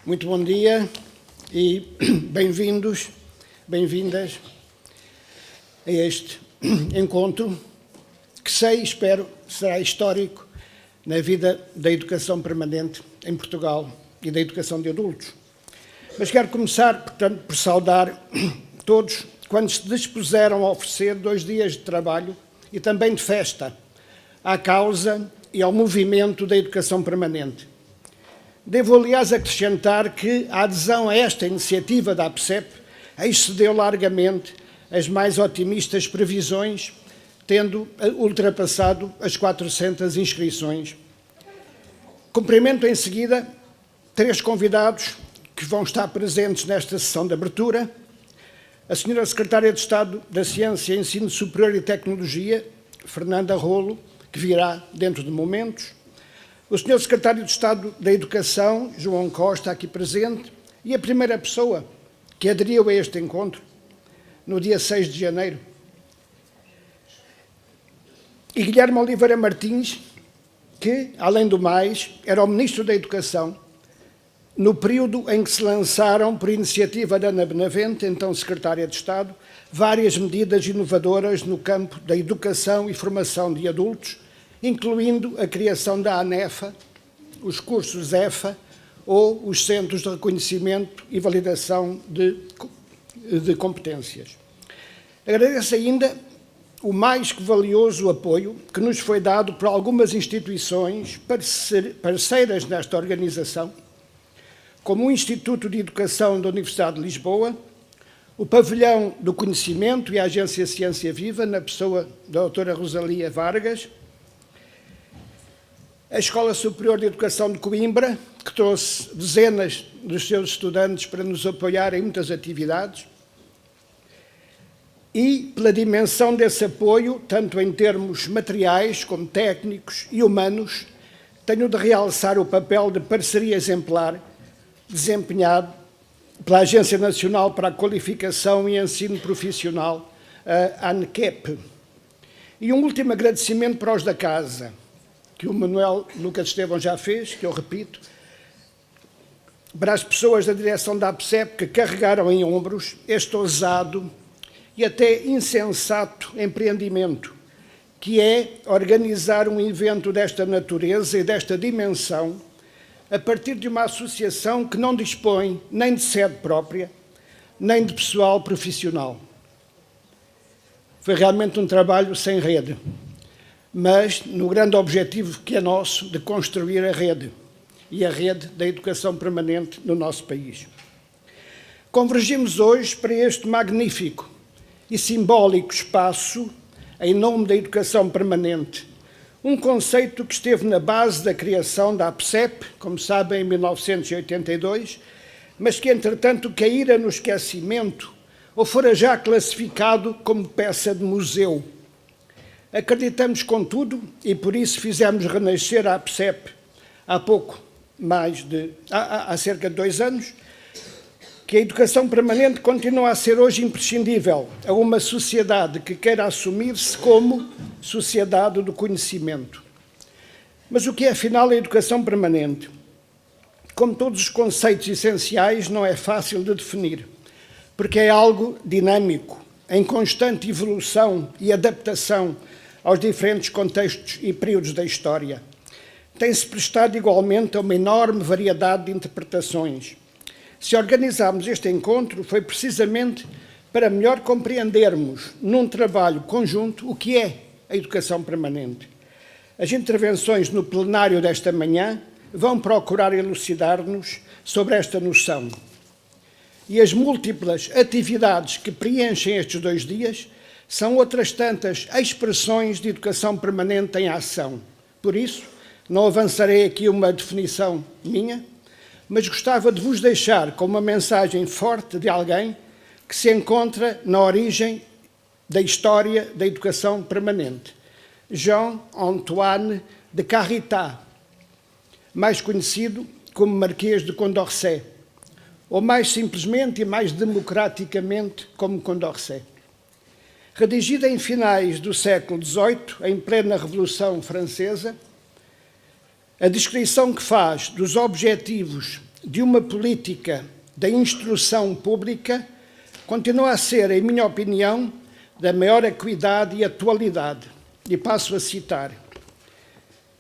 Muito bom dia e bem-vindos, bem-vindas a este encontro que espero, será histórico na vida da educação permanente em Portugal e da educação de adultos. Mas quero começar, portanto, por saudar todos quando se dispuseram a oferecer 2 dias de trabalho e também de festa à causa e ao movimento da educação permanente. Devo, aliás, acrescentar que a adesão a esta iniciativa da APSEP excedeu largamente as mais otimistas previsões, tendo ultrapassado as 400 inscrições. Cumprimento em seguida 3 convidados que vão estar presentes nesta sessão de abertura: a Sra. Secretária de Estado da Ciência, Ensino Superior e Tecnologia, Fernanda Rolo, que virá dentro de momentos, o Sr. Secretário de Estado da Educação, João Costa, aqui presente, e a primeira pessoa que aderiu a este encontro, no dia 6 de janeiro, e Guilherme Oliveira Martins, que, além do mais, era o Ministro da Educação, no período em que se lançaram, por iniciativa da Ana Benavente, então Secretária de Estado, várias medidas inovadoras no campo da educação e formação de adultos, incluindo a criação da ANEFA, os cursos EFA ou os Centros de Reconhecimento e Validação de Competências. Agradeço ainda o mais que valioso apoio que nos foi dado por algumas instituições parceiras nesta organização, como o Instituto de Educação da Universidade de Lisboa, o Pavilhão do Conhecimento e a Agência Ciência Viva, na pessoa da doutora Rosalia Vargas, a Escola Superior de Educação de Coimbra, que trouxe dezenas dos seus estudantes para nos apoiar em muitas atividades, e pela dimensão desse apoio, tanto em termos materiais como técnicos e humanos, tenho de realçar o papel de parceria exemplar desempenhado pela Agência Nacional para a Qualificação e Ensino Profissional, a ANQEP. E um último agradecimento para os da casa, que o Manuel Lucas Estevão já fez, que eu repito, para as pessoas da direção da APSEP que carregaram em ombros este ousado e até insensato empreendimento, que é organizar um evento desta natureza e desta dimensão a partir de uma associação que não dispõe nem de sede própria, nem de pessoal profissional. Foi realmente um trabalho sem rede, mas no grande objetivo que é nosso de construir a rede, e a rede da educação permanente no nosso país. Convergimos hoje para este magnífico e simbólico espaço em nome da educação permanente, um conceito que esteve na base da criação da APSEP, como sabem, em 1982, mas que, entretanto, caíra no esquecimento ou fora já classificado como peça de museu. Acreditamos, contudo, e por isso fizemos renascer a APSEP há cerca de 2 anos, que a educação permanente continua a ser hoje imprescindível a uma sociedade que queira assumir-se como sociedade do conhecimento. Mas o que é, afinal, a educação permanente? Como todos os conceitos essenciais, não é fácil de definir, porque é algo dinâmico, em constante evolução e adaptação aos diferentes contextos e períodos da história. Tem-se prestado igualmente a uma enorme variedade de interpretações. Se organizámos este encontro, foi precisamente para melhor compreendermos, num trabalho conjunto, o que é a educação permanente. As intervenções no plenário desta manhã vão procurar elucidar-nos sobre esta noção. E as múltiplas atividades que preenchem estes 2 dias são outras tantas expressões de educação permanente em ação. Por isso, não avançarei aqui uma definição minha, mas gostava de vos deixar com uma mensagem forte de alguém que se encontra na origem da história da educação permanente. Jean-Antoine de Carritat, mais conhecido como Marquês de Condorcet, ou mais simplesmente e mais democraticamente como Condorcet. Redigida em finais do século XVIII, em plena Revolução Francesa, a descrição que faz dos objetivos de uma política da instrução pública continua a ser, em minha opinião, da maior acuidade e atualidade. E passo a citar: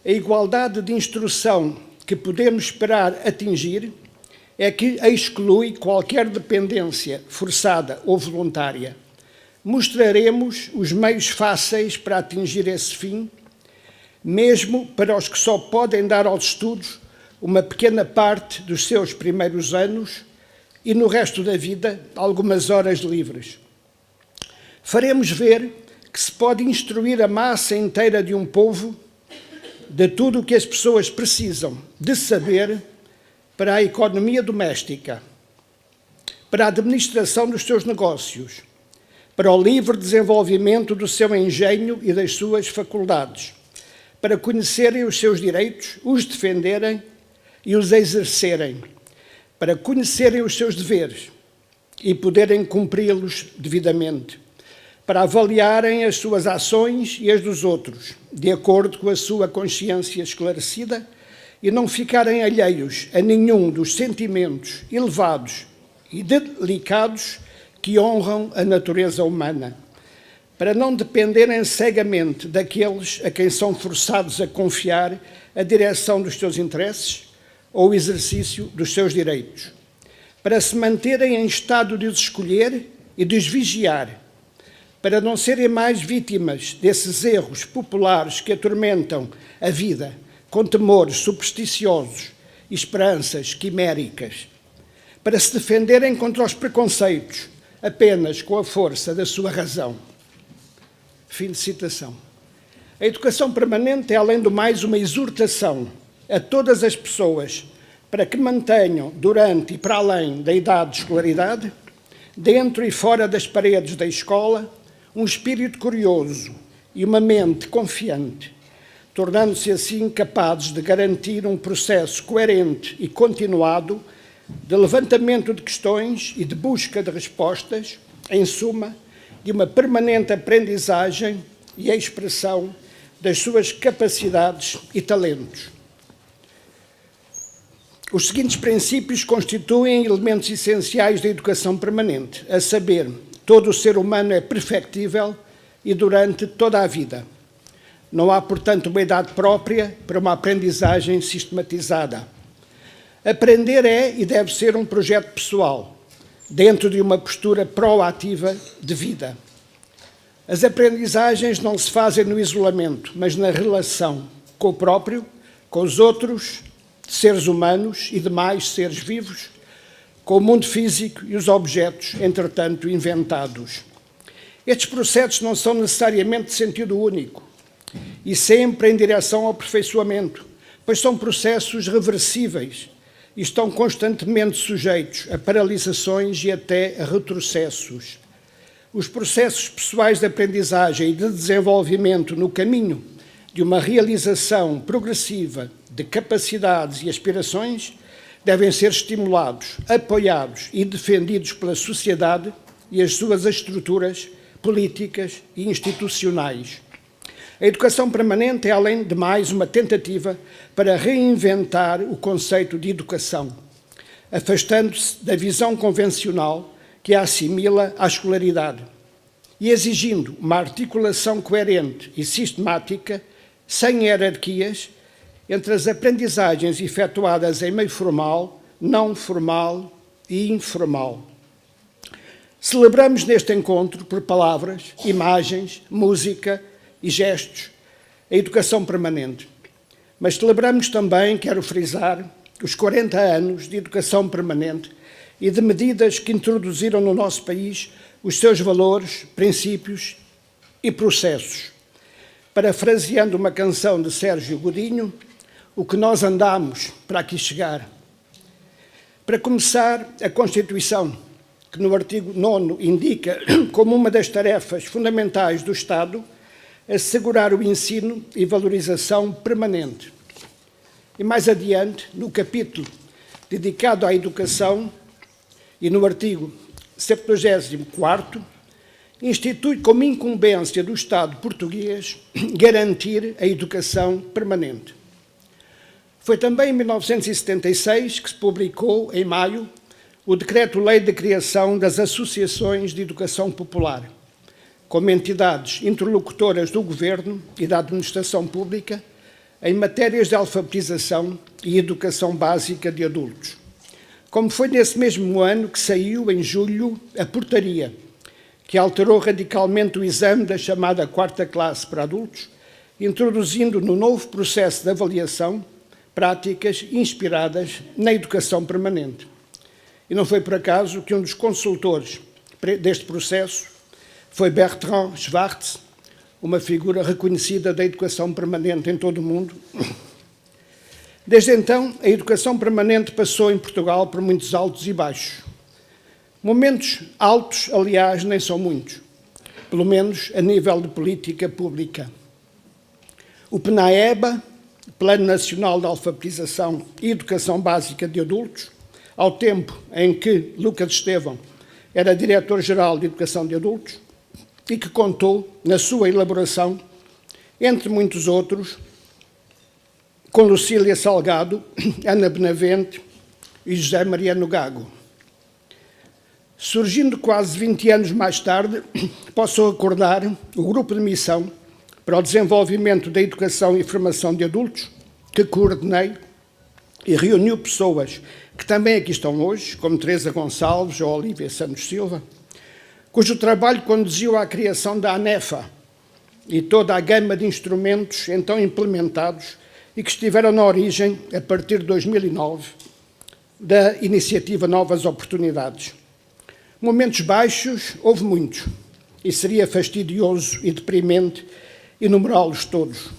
a igualdade de instrução que podemos esperar atingir é que exclui qualquer dependência forçada ou voluntária. Mostraremos os meios fáceis para atingir esse fim, mesmo para os que só podem dar aos estudos uma pequena parte dos seus primeiros anos e, no resto da vida, algumas horas livres. Faremos ver que se pode instruir a massa inteira de um povo de tudo o que as pessoas precisam de saber para a economia doméstica, para a administração dos seus negócios, para o livre desenvolvimento do seu engenho e das suas faculdades, para conhecerem os seus direitos, os defenderem e os exercerem, para conhecerem os seus deveres e poderem cumpri-los devidamente, para avaliarem as suas ações e as dos outros, de acordo com a sua consciência esclarecida, e não ficarem alheios a nenhum dos sentimentos elevados e delicados que honram a natureza humana, para não dependerem cegamente daqueles a quem são forçados a confiar a direção dos seus interesses ou o exercício dos seus direitos, para se manterem em estado de os escolher e de os vigiar, para não serem mais vítimas desses erros populares que atormentam a vida com temores supersticiosos e esperanças quiméricas, para se defenderem contra os preconceitos apenas com a força da sua razão. Fim de citação. A educação permanente é, além do mais, uma exortação a todas as pessoas para que mantenham, durante e para além da idade de escolaridade, dentro e fora das paredes da escola, um espírito curioso e uma mente confiante, tornando-se assim capazes de garantir um processo coerente e continuado de levantamento de questões e de busca de respostas, em suma, de uma permanente aprendizagem e expressão das suas capacidades e talentos. Os seguintes princípios constituem elementos essenciais da educação permanente, a saber, todo o ser humano é perfectível e durante toda a vida. Não há, portanto, uma idade própria para uma aprendizagem sistematizada. Aprender é e deve ser um projeto pessoal, dentro de uma postura proativa de vida. As aprendizagens não se fazem no isolamento, mas na relação com o próprio, com os outros, seres humanos e demais seres vivos, com o mundo físico e os objetos, entretanto, inventados. Estes processos não são necessariamente de sentido único e sempre em direção ao aperfeiçoamento, pois são processos reversíveis e estão constantemente sujeitos a paralisações e até a retrocessos. Os processos pessoais de aprendizagem e de desenvolvimento no caminho de uma realização progressiva de capacidades e aspirações devem ser estimulados, apoiados e defendidos pela sociedade e as suas estruturas políticas e institucionais. A educação permanente é, além de mais, uma tentativa para reinventar o conceito de educação, afastando-se da visão convencional que a assimila à escolaridade e exigindo uma articulação coerente e sistemática, sem hierarquias, entre as aprendizagens efetuadas em meio formal, não formal e informal. Celebramos neste encontro, por palavras, imagens, música e gestos, a educação permanente. Mas celebramos também, quero frisar, os 40 anos de educação permanente e de medidas que introduziram no nosso país os seus valores, princípios e processos. Parafraseando uma canção de Sérgio Godinho, o que nós andamos para aqui chegar. Para começar, a Constituição, que no artigo 9º indica como uma das tarefas fundamentais do Estado assegurar o ensino e valorização permanente. E mais adiante, no capítulo dedicado à educação e no artigo 74º, institui como incumbência do Estado português garantir a educação permanente. Foi também em 1976 que se publicou, em maio, o Decreto-Lei de Criação das Associações de Educação Popular, como entidades interlocutoras do Governo e da Administração Pública em matérias de alfabetização e educação básica de adultos. Como foi nesse mesmo ano que saiu, em julho, a portaria, que alterou radicalmente o exame da chamada quarta classe para adultos, introduzindo no novo processo de avaliação práticas inspiradas na educação permanente. E não foi por acaso que um dos consultores deste processo foi Bertrand Schwartz, uma figura reconhecida da educação permanente em todo o mundo. Desde então, a educação permanente passou em Portugal por muitos altos e baixos. Momentos altos, aliás, nem são muitos, pelo menos a nível de política pública. O PNAEBA, Plano Nacional de Alfabetização e Educação Básica de Adultos, ao tempo em que Lucas Estevão era diretor-geral de Educação de Adultos, e que contou, na sua elaboração, entre muitos outros, com Lucília Salgado, Ana Benavente e José Mariano Gago. Surgindo quase 20 anos mais tarde, posso recordar o grupo de missão para o desenvolvimento da educação e formação de adultos, que coordenei e reuniu pessoas que também aqui estão hoje, como Teresa Gonçalves ou Olívia Santos Silva, cujo trabalho conduziu à criação da ANEFA e toda a gama de instrumentos então implementados e que estiveram na origem, a partir de 2009, da iniciativa Novas Oportunidades. Momentos baixos, houve muitos, e seria fastidioso e deprimente enumerá-los todos.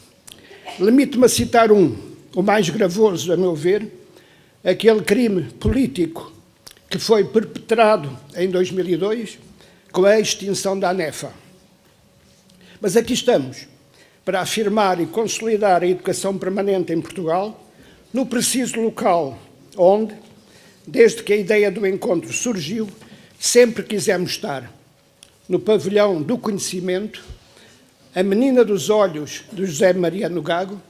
Limito-me a citar o mais gravoso, a meu ver, aquele crime político que foi perpetrado em 2002, com a extinção da ANEFA. Mas aqui estamos, para afirmar e consolidar a educação permanente em Portugal, no preciso local onde, desde que a ideia do encontro surgiu, sempre quisemos estar, no pavilhão do conhecimento, a menina dos olhos de José Mariano Gago,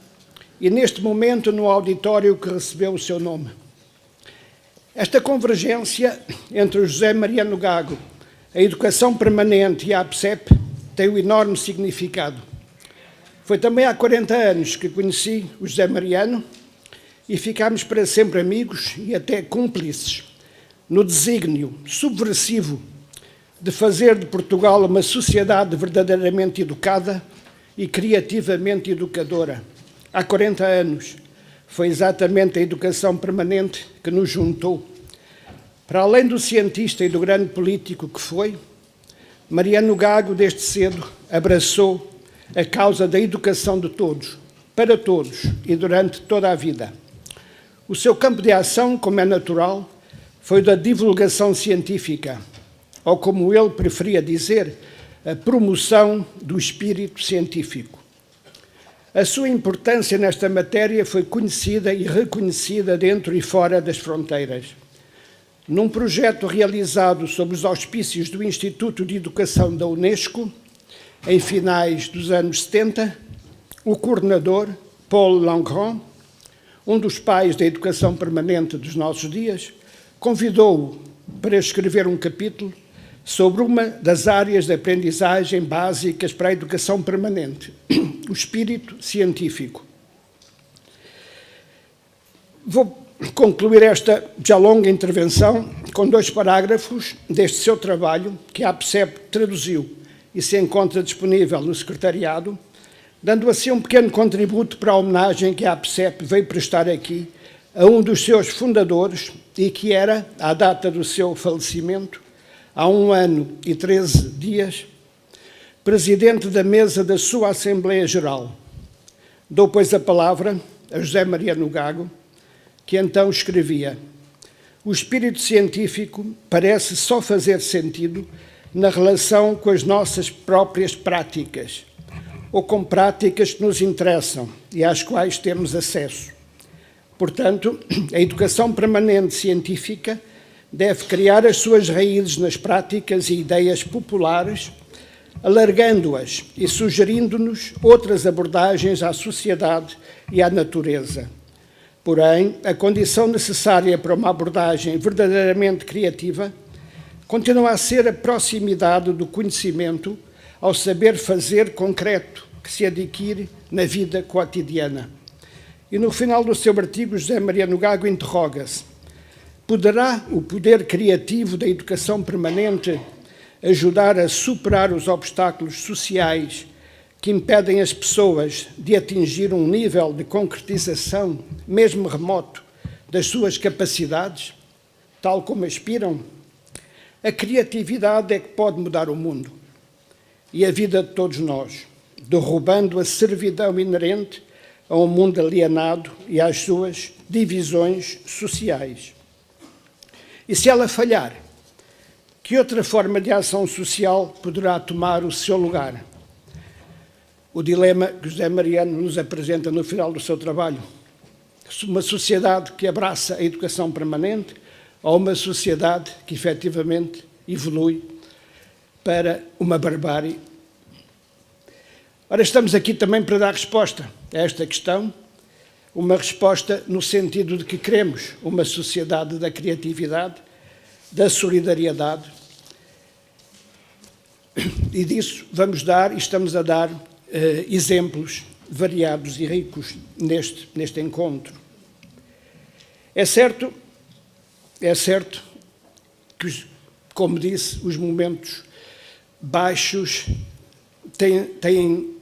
e neste momento no auditório que recebeu o seu nome. Esta convergência entre o José Mariano Gago, a educação permanente e a APSEP tem um enorme significado. Foi também há 40 anos que conheci o José Mariano e ficámos para sempre amigos e até cúmplices no desígnio subversivo de fazer de Portugal uma sociedade verdadeiramente educada e criativamente educadora. Há 40 anos foi exatamente a educação permanente que nos juntou. Para além do cientista e do grande político que foi, Mariano Gago, desde cedo, abraçou a causa da educação de todos, para todos e durante toda a vida. O seu campo de ação, como é natural, foi da divulgação científica, ou como ele preferia dizer, a promoção do espírito científico. A sua importância nesta matéria foi conhecida e reconhecida dentro e fora das fronteiras. Num projeto realizado sob os auspícios do Instituto de Educação da Unesco, em finais dos anos 70, o coordenador, Paul Langrand, um dos pais da educação permanente dos nossos dias, convidou-o para escrever um capítulo sobre uma das áreas de aprendizagem básicas para a educação permanente, o espírito científico. Vou concluir esta já longa intervenção com 2 parágrafos deste seu trabalho, que a APSEP traduziu e se encontra disponível no secretariado, dando assim um pequeno contributo para a homenagem que a APSEP veio prestar aqui a um dos seus fundadores e que era, à data do seu falecimento, há 1 ano e 13 dias, presidente da mesa da sua Assembleia Geral. Dou, pois, a palavra a José Mariano Gago, que então escrevia: o espírito científico parece só fazer sentido na relação com as nossas próprias práticas, ou com práticas que nos interessam e às quais temos acesso. Portanto, a educação permanente científica deve criar as suas raízes nas práticas e ideias populares, alargando-as e sugerindo-nos outras abordagens à sociedade e à natureza. Porém, a condição necessária para uma abordagem verdadeiramente criativa continua a ser a proximidade do conhecimento ao saber fazer concreto que se adquire na vida cotidiana. E no final do seu artigo, José Mariano Gago interroga-se: poderá o poder criativo da educação permanente ajudar a superar os obstáculos sociais que impedem as pessoas de atingir um nível de concretização, mesmo remoto, das suas capacidades, tal como aspiram? A criatividade é que pode mudar o mundo e a vida de todos nós, derrubando a servidão inerente a um mundo alienado e às suas divisões sociais. E se ela falhar, que outra forma de ação social poderá tomar o seu lugar? O dilema que José Mariano nos apresenta no final do seu trabalho: uma sociedade que abraça a educação permanente ou uma sociedade que efetivamente evolui para uma barbárie? Ora, estamos aqui também para dar resposta a esta questão, uma resposta no sentido de que queremos uma sociedade da criatividade, da solidariedade, e disso vamos dar e estamos a dar exemplos variados e ricos neste encontro. É certo que, como disse, os momentos baixos têm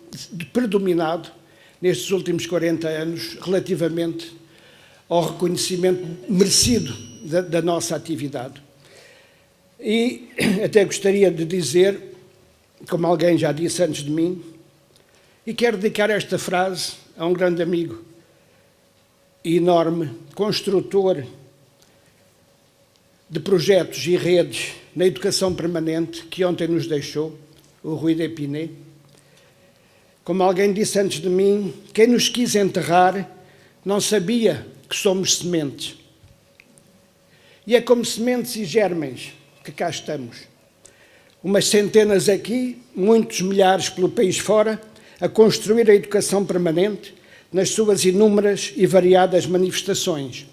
predominado nestes últimos 40 anos relativamente ao reconhecimento merecido da nossa atividade. E até gostaria de dizer, como alguém já disse antes de mim, e quero dedicar esta frase a um grande amigo, enorme construtor de projetos e redes na educação permanente, que ontem nos deixou, o Rui Depiné. Como alguém disse antes de mim, quem nos quis enterrar não sabia que somos sementes. E é como sementes e germens que cá estamos. Umas centenas aqui, muitos milhares pelo país fora, a construir a educação permanente nas suas inúmeras e variadas manifestações.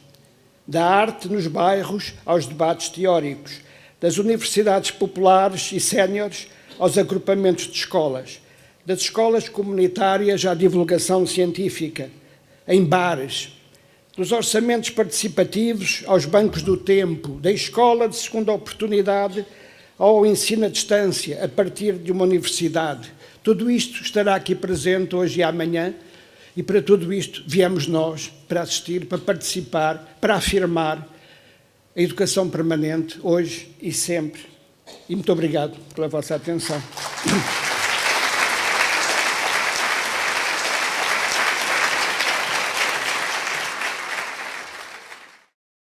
Da arte nos bairros aos debates teóricos, das universidades populares e séniores aos agrupamentos de escolas, das escolas comunitárias à divulgação científica, em bares, dos orçamentos participativos aos bancos do tempo, da escola de segunda oportunidade ao ensino à distância, a partir de uma universidade. Tudo isto estará aqui presente hoje e amanhã, e para tudo isto viemos nós para assistir, para participar, para afirmar a educação permanente, hoje e sempre. E muito obrigado pela vossa atenção.